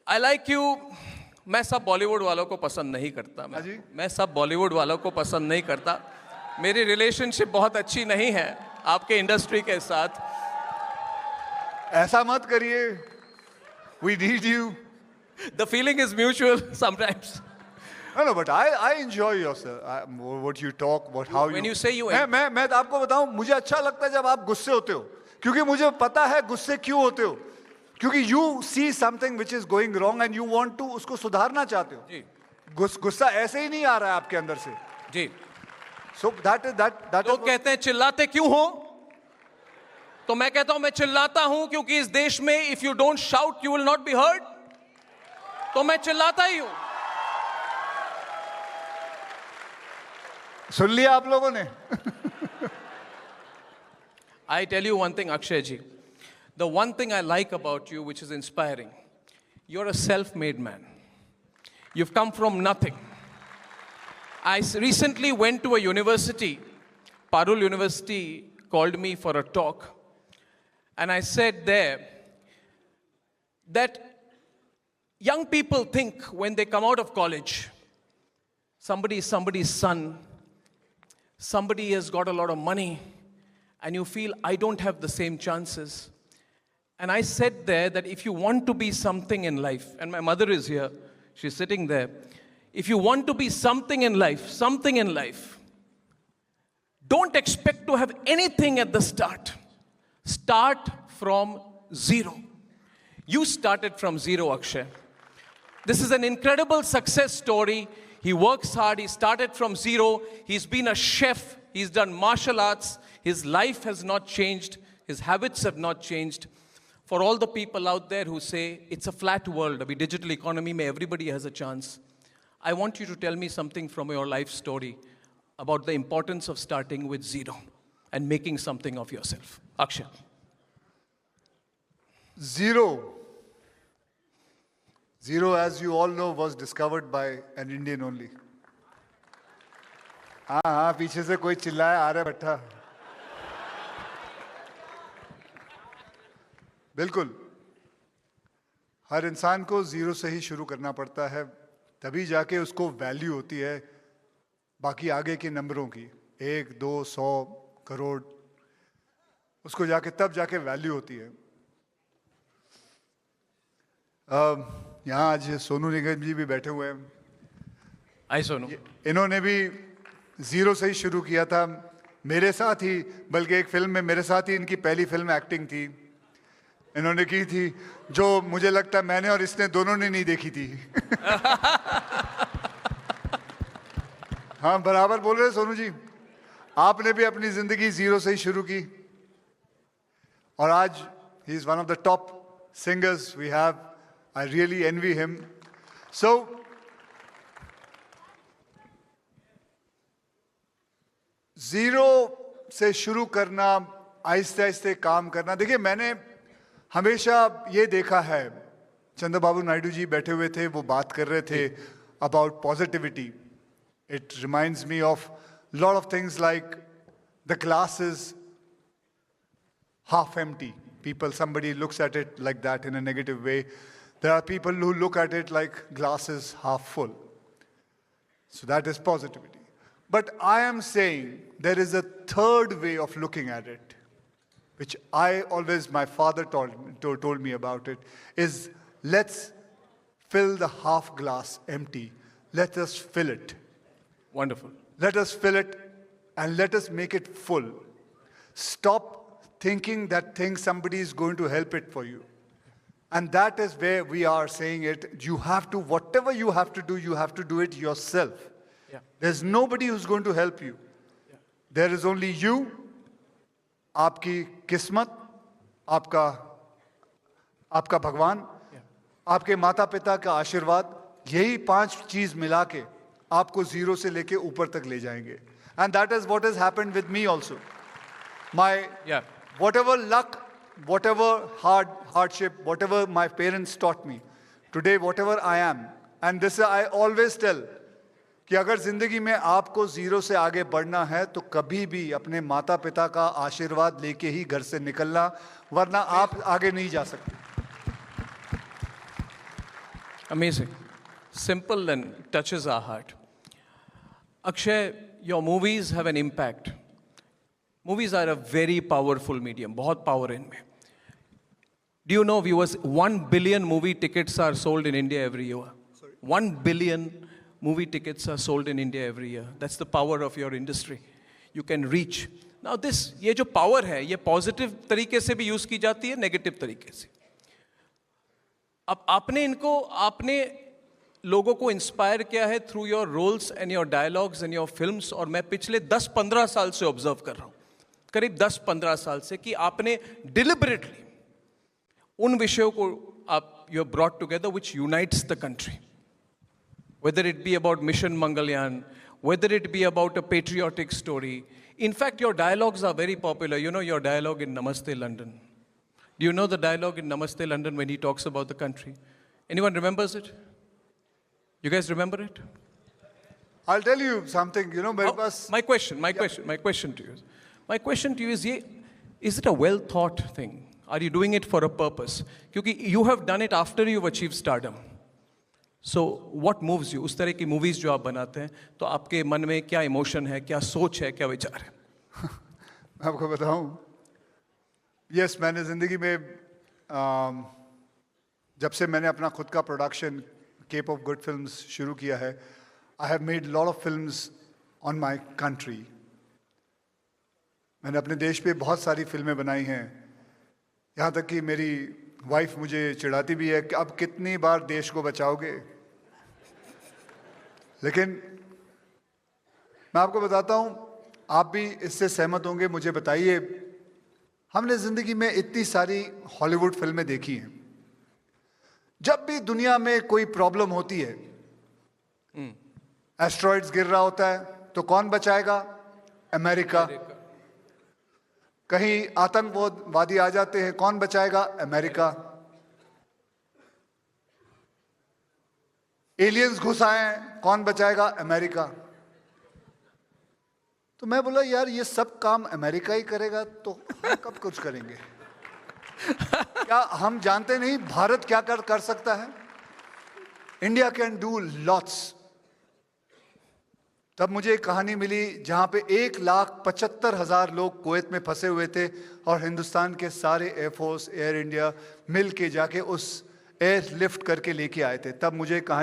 I like you. मैं सब बॉलीवुड वालों को पसंद नहीं करता। मैं सब बॉलीवुड वालों को पसंद नहीं करता। मेरी रिलेशनशिप बहुत अच्छी नहीं है आपके इंडस्ट्री के साथ। ऐसा मत करिए। We need you. The feeling is mutual sometimes. No, but I enjoy yourself. What you talk, how When you say you, मैं आपको बताऊं, मुझे अच्छा लगता है जब आप गुस्से होते हो, क्योंकि मुझे पता है गुस्से क्यों होते हो, क्योंकि you see something which is going wrong and you want to उसको सुधारना चाहते हो। जी। गुस्सा ऐसे ही नहीं आ रहा है आपके अंदर से। जी। So that लोग कहते हैं चिल्लाते क्यों हो, तो मैं कहता हूं मैं चिल्लाता हूं क्योंकि इस देश में if you don't shout you will not be heard. तो मैं चिल्लाता ही हूं। सुन लिया आप लोगों ने? I tell you one thing, Akshay ji. The one thing I like about you, which is inspiring, you're a self-made man. You've come from nothing. I recently went to a university, Parul University called me for a talk, and I said there that young people think when they come out of college, somebody is somebody's son, somebody has got a lot of money, and you feel, I don't have the same chances. And I said there that if you want to be something in life, and my mother is here, she's sitting there, if you want to be something in life, don't expect to have anything at the start. Start from zero. You started from zero, Akshay. This is an incredible success story. He works hard. He started from zero. He's been a chef. He's done martial arts. His life has not changed. His habits have not changed. For all the people out there who say it's a flat world, abhi digital economy mein everybody has a chance, I want you to tell me something from your life story about the importance of starting with zero and making something of yourself. Akshay. Zero, as you all know, was discovered by an Indian only. हाँ, पीछे से कोई चिल्लाया, आ रहा भट्टा। बिल्कुल, हर इंसान को जीरो से ही शुरू करना पड़ता है, तभी जाके उसको वैल्यू होती है बाकी आगे के नंबरों की, 1, 2, 100 करोड़, उसको जाके तब जाके वैल्यू होती है। यहाँ आज सोनू निगम जी भी बैठे हुए हैं। आई सोनू। इन्होंने भी जीरो से ही शुरू किया था, मेरे साथ ही, बल्कि एक फिल्म में मेरे साथ ही इनकी पहली फिल्म एक्टिंग थी, इन्होंने की थी, जो मुझे लगता है मैंने और इसने दोनों ने नहीं देखी थी। हाँ, बराबर बोल रहे सोनू जी, आपने भी अपनी जिंदगी जीरो से ही शुरू की, और आज he is one of the top singers we have. I really envy him. So, zero से शुरू करना, आहिस्ते आहिस्ते काम करना। देखिए, मैंने हमेशा ये देखा है, चंद्रबाबू नायडू जी बैठे हुए थे, वो बात कर रहे थे about positivity. It reminds me of a lot of things like the glass is half empty. Somebody looks at it like that in a negative way. There are people who look at it like glass is half full. So that is positivity. But I am saying there is a third way of looking at it, which my father told me about it, is let's fill the half glass empty. Let us fill it. Wonderful. Let us fill it and let us make it full. Stop thinking that somebody is going to help it for you. And that is where we are saying it. You have to, whatever you have to do it yourself. Yeah. There's nobody who's going to help you. Yeah. There is only you, आपकी किस्मत, आपका भगवान, आपके माता पिता का आशीर्वाद, यही 5 चीज मिला के आपको जीरो से लेके ऊपर तक ले जाएंगे. And that is what has happened with me also. Whatever luck, whatever hardship, whatever my parents taught me, today whatever I am, and this I always tell, कि अगर जिंदगी में आपको जीरो से आगे बढ़ना है तो कभी भी अपने माता पिता का आशीर्वाद लेके ही घर से निकलना, वरना आप आगे नहीं जा सकते. Amazing. Simple and touches our heart. Akshay, your movies have an impact. Movies are a very powerful medium. बहुत power है इनमें. Do you know, viewers, 1 billion movie tickets are sold in India every year. 1 billion movie tickets are sold in India every year. That's the power of your industry. You can reach. Now this, ये जो power है, ये positive तरीके से भी use की जाती है, negative तरीके से. अब आपने लोगों को इंस्पायर किया है through your roles and your dialogues and your films, और मैं पिछले 10-15 साल से ऑब्जर्व कर रहा हूँ, करीब 10-15 साल से, कि आपने डिलिबरेटली उन विषयों को आप you have brought together which unites the country, whether it be about Mission Mangalyaan, whether it be about a patriotic story. In fact, your dialogues are very popular. You know your dialogue in Namaste London. Do you know the dialogue in Namaste London when he talks about the country? Anyone remembers it? You guys remember it? I'll tell you something, you know, मेरे पास My question to you is, is it a well thought thing? Are you doing it for a purpose? क्योंकि you have done it after you've achieved stardom. So what moves you? उस तरह की movies जो आप बनाते हैं, तो आपके मन में क्या emotion है, क्या सोच है, क्या विचार है? मैं आपको बताऊं, यस मैंने ज़िंदगी में जब से मैंने अपना खुद का production Cape of Good Films शुरू किया है, I have made lot of films on my country. मैंने अपने देश पे बहुत सारी फिल्में बनाई हैं, यहाँ तक कि मेरी वाइफ मुझे चिढ़ाती भी है कि अब कितनी बार देश को बचाओगे. लेकिन मैं आपको बताता हूँ, आप भी इससे सहमत होंगे, मुझे बताइए, हमने ज़िंदगी में इतनी सारी हॉलीवुड फिल्में देखी हैं. जब भी दुनिया में कोई प्रॉब्लम होती है, एस्ट्रॉइड्स गिर रहा होता है, तो कौन बचाएगा? अमेरिका. कहीं आतंकवादी आ जाते हैं, कौन बचाएगा? अमेरिका. एलियंस घुस आए हैं, कौन बचाएगा? अमेरिका. तो मैं बोला यार ये सब काम अमेरिका ही करेगा तो हम कब कुछ करेंगे? क्या हम जानते नहीं भारत क्या कर सकता है? India can do lots. तब मुझे एक कहानी मिली जहां पे 1,75,000 लोग कुवैत में फंसे हुए थे और हिंदुस्तान के सारे एयरफोर्स, एयर इंडिया मिल के जाके उस एयर लिफ्ट करके लेके आए थे. तब मुझे कहानी